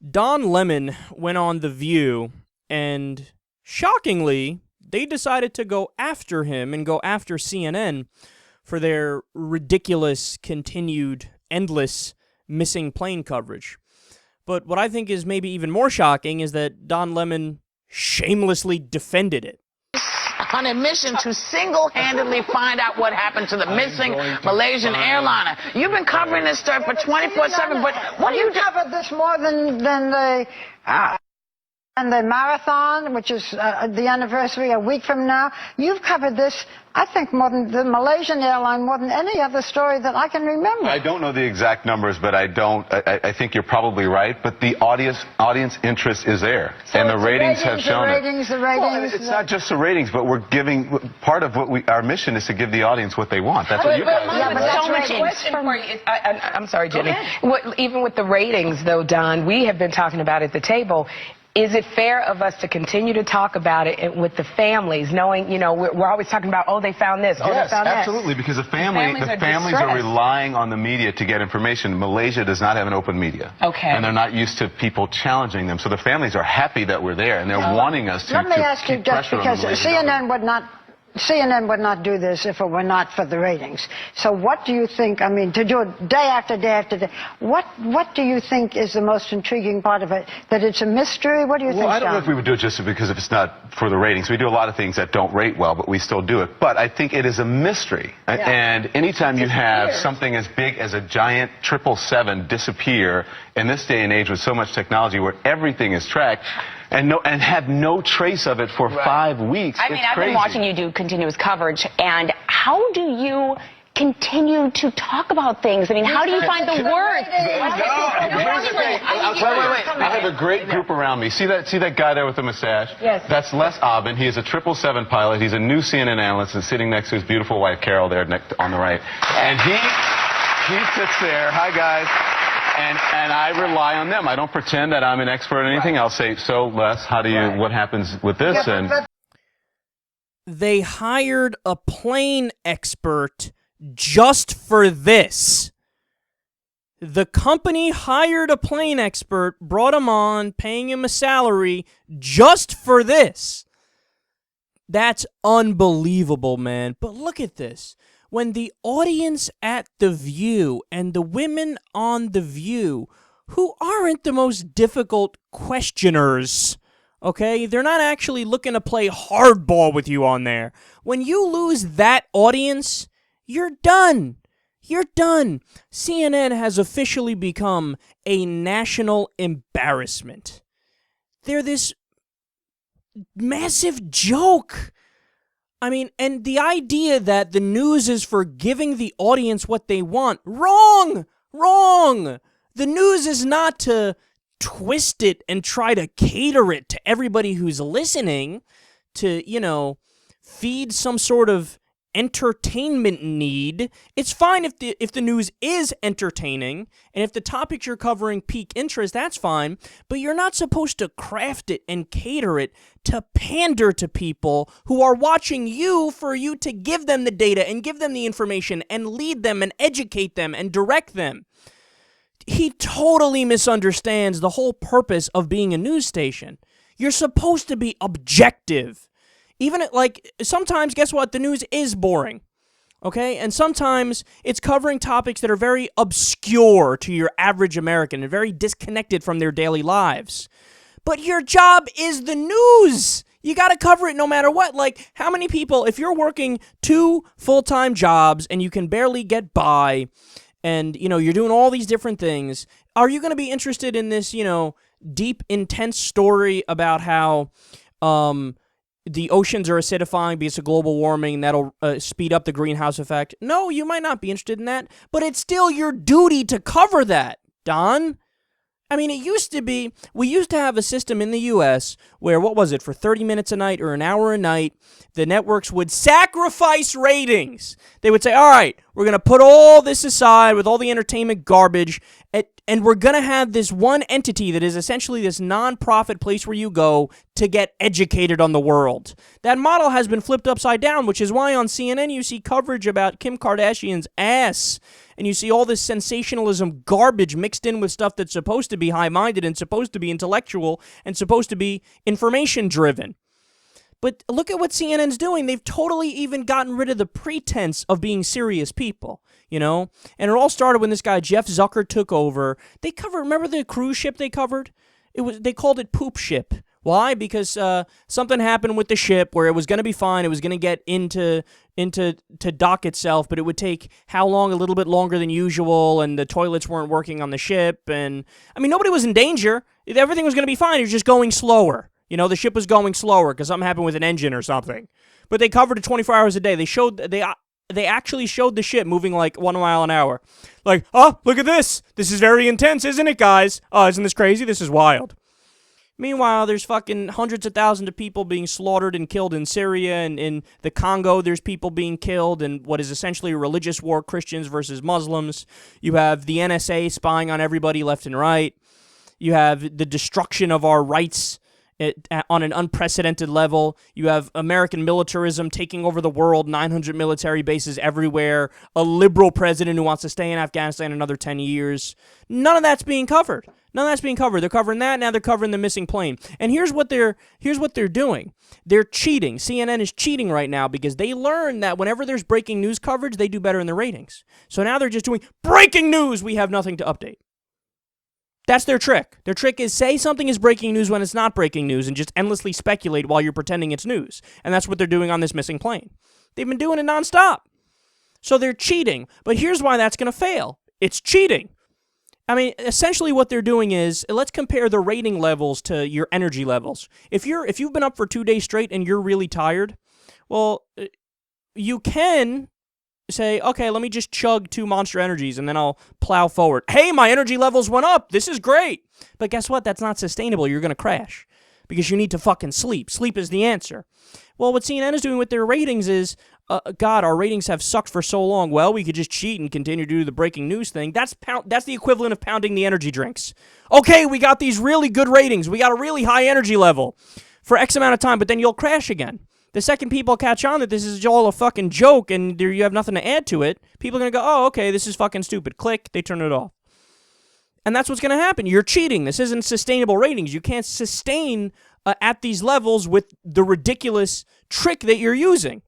Don Lemon went on The View, and shockingly, they decided to go after him and go after CNN for their ridiculous, continued, endless missing plane coverage. But what I think is maybe even more shocking is that Don Lemon shamelessly defended it. On a mission to single-handedly find out what happened to the missing Malaysian airliner. You've been covering this story for 24/7, but what do you do? covered this more than the marathon, which is the anniversary a week from now. You've covered this, I think, more than the Malaysian airline, more than any other story that I can remember. I don't know the exact numbers, but I think you're probably right. But the audience interest is there, So and the it's ratings have shown the ratings. Well, it's not just the ratings, but we're giving part of what our mission is to give the audience what they want. That's what you guys. Yeah, but that's so much ratings. question for you. I'm sorry, Jenny. Even with the ratings, though, Don, we have been talking about at the table. Is it fair of us to continue to talk about it with the families, knowing, we're always talking about, they found this, Yes, they found absolutely, because the families are relying on the media to get information. Malaysia does not have an open media. Okay. And they're not used to people challenging them. So the families are happy that we're there, and they're wanting us to Let me ask you, keep just pressure on because the Malaysian government. CNN would not do this if it were not for the ratings. So what do you think, to do it day after day after day, what do you think is the most intriguing part of it? That it's a mystery? What do you think, Well, I don't know John? if we would do it just because if it's not for the ratings. We do a lot of things that don't rate well, but we still do it. But I think it is a mystery. Yeah. And anytime you have something as big as a giant 777 disappear in this day and age with so much technology where everything is tracked, and have no trace of it for 5 weeks. I've been watching you do continuous coverage, and how do you continue to talk about things? How do you find the words? I have a great group around me. See that guy there with the mustache? Yes. That's Les Aubin. He is a 777 pilot. He's a new CNN analyst and sitting next to his beautiful wife, Carol, there on the right. And he sits there. Hi, guys. And I rely on them. I don't pretend that I'm an expert or anything. I'll say, so Les, what happens with this? They hired a plane expert just for this. The company hired a plane expert, brought him on, paying him a salary just for this. That's unbelievable, man. But look at this. When the audience at The View and the women on The View, who aren't the most difficult questioners, okay? They're not actually looking to play hardball with you on there. When you lose that audience, you're done. You're done. CNN has officially become a national embarrassment. They're this massive joke. And the idea that the news is for giving the audience what they want, wrong! The news is not to twist it and try to cater it to everybody who's listening to, feed some sort of entertainment need. It's fine if the news is entertaining, and if the topics you're covering pique interest, that's fine, but you're not supposed to craft it and cater it to pander to people who are watching you for you to give them the data and give them the information and lead them and educate them and direct them. He totally misunderstands the whole purpose of being a news station. You're supposed to be objective. Even sometimes, guess what? The news is boring, okay? And sometimes it's covering topics that are very obscure to your average American and very disconnected from their daily lives. But your job is the news. You got to cover it no matter what. How many people, if you're working 2 full-time jobs and you can barely get by and, you're doing all these different things, are you going to be interested in this, deep, intense story about how the oceans are acidifying because of global warming, and that'll speed up the greenhouse effect? No, you might not be interested in that, but it's still your duty to cover that, Don. It used to be, we used to have a system in the U.S. where, for 30 minutes a night or an hour a night, the networks would sacrifice ratings. They would say, all right, we're going to put all this aside with all the entertainment garbage And we're going to have this one entity that is essentially this non-profit place where you go to get educated on the world. That model has been flipped upside down, which is why on CNN you see coverage about Kim Kardashian's ass, and you see all this sensationalism garbage mixed in with stuff that's supposed to be high-minded and supposed to be intellectual and supposed to be information-driven. But look at what CNN's doing. They've totally even gotten rid of the pretense of being serious people, you know? And it all started when this guy, Jeff Zucker, took over. They covered, remember the cruise ship they covered? They called it Poop Ship. Why? Because something happened with the ship where it was going to be fine. It was going to get into dock itself, but it would take how long? A little bit longer than usual, and the toilets weren't working on the ship. And, I mean, nobody was in danger. Everything was going to be fine. It was just going slower. You know, the ship was going slower because something happened with an engine or something. But they covered it 24 hours a day. They actually showed the ship moving like 1 mile an hour. Like, oh, look at this. This is very intense, isn't it, guys? Oh, isn't this crazy? This is wild. Meanwhile, there's fucking hundreds of thousands of people being slaughtered and killed in Syria, and in the Congo there's people being killed in what is essentially a religious war, Christians versus Muslims. You have the NSA spying on everybody left and right. You have the destruction of our rights on an unprecedented level. You have American militarism taking over the world, 900 military bases everywhere, a liberal president who wants to stay in Afghanistan another 10 years. None of that's being covered. None of that's being covered. They're covering that, now they're covering the missing plane. And here's what they're doing. They're cheating. CNN is cheating right now because they learned that whenever there's breaking news coverage, they do better in the ratings. So now they're just doing breaking news. We have nothing to update. That's their trick. Their trick is say something is breaking news when it's not breaking news and just endlessly speculate while you're pretending it's news. And that's what they're doing on this missing plane. They've been doing it nonstop. So they're cheating. But here's why that's going to fail. It's cheating. I mean, essentially what they're doing is, let's compare the rating levels to your energy levels. If you've been up for 2 days straight and you're really tired, well, you can say, okay, let me just chug 2 Monster Energies and then I'll plow forward. Hey, my energy levels went up. This is great. But guess what? That's not sustainable. You're going to crash because you need to fucking sleep. Sleep is the answer. Well, what CNN is doing with their ratings is, God, our ratings have sucked for so long. Well, we could just cheat and continue to do the breaking news thing. That's the equivalent of pounding the energy drinks. Okay, we got these really good ratings. We got a really high energy level for X amount of time, but then you'll crash again. The second people catch on that this is all a fucking joke and you have nothing to add to it, people are going to go, oh, okay, this is fucking stupid. Click, they turn it off. And that's what's going to happen. You're cheating. This isn't sustainable ratings. You can't sustain at these levels with the ridiculous trick that you're using.